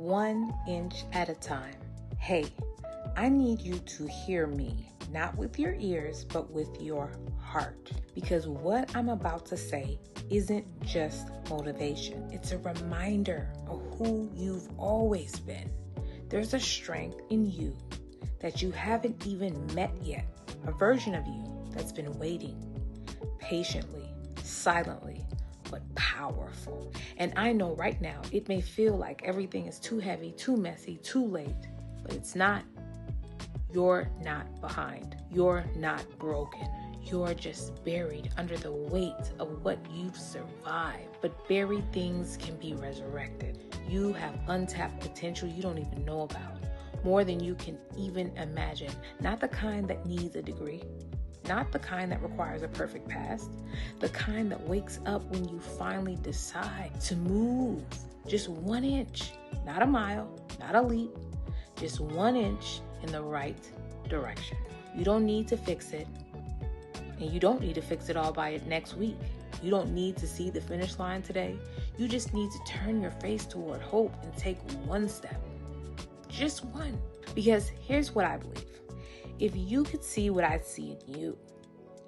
1 inch at a time. Hey, I need you to hear me, not with your ears, but with your heart. Because what I'm about to say isn't just motivation. It's a reminder of who you've always been. There's a strength in you that you haven't even met yet. A version of you that's been waiting patiently, silently, but powerful. And I know right now it may feel like everything is too heavy, too messy, too late, but it's not. You're not behind. You're not broken. You're just buried under the weight of what you've survived. But buried things can be resurrected. You have untapped potential you don't even know about. More than you can even imagine. Not the kind that needs a degree. Not the kind that requires a perfect past. The kind that wakes up when you finally decide to move. Just 1 inch. Not a mile. Not a leap. Just 1 inch in the right direction. You don't need to fix it. And you don't need to fix it all by next week. You don't need to see the finish line today. You just need to turn your face toward hope and take 1 step. Just 1. Because here's what I believe. If you could see what I see in you,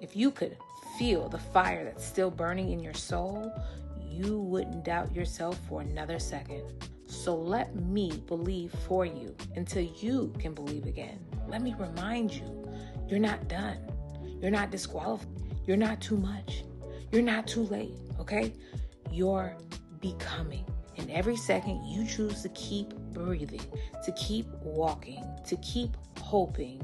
if you could feel the fire that's still burning in your soul, you wouldn't doubt yourself for another second. So let me believe for you until you can believe again. Let me remind you, you're not done. You're not disqualified. You're not too much. You're not too late, okay? You're becoming. And every second you choose to keep breathing, to keep walking, to keep hoping,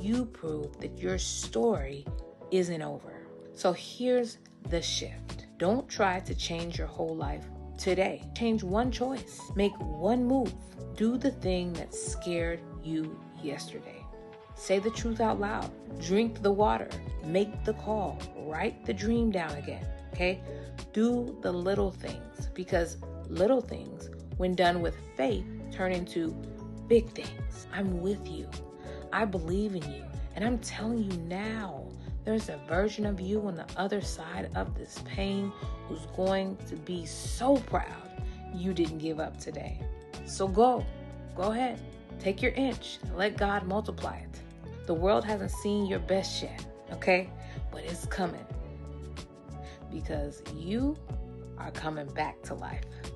you prove that your story isn't over. So here's the shift. Don't try to change your whole life today. Change 1 choice. Make 1 move. Do the thing that scared you yesterday. Say the truth out loud. Drink the water. Make the call. Write the dream down again. Okay? Do the little things, because little things, when done with faith, turn into big things. I'm with you. I believe in you. And I'm telling you now, there's a version of you on the other side of this pain who's going to be so proud you didn't give up today. So go ahead. Take your inch and let God multiply it. The world hasn't seen your best yet, okay? But it's coming, because you are coming back to life.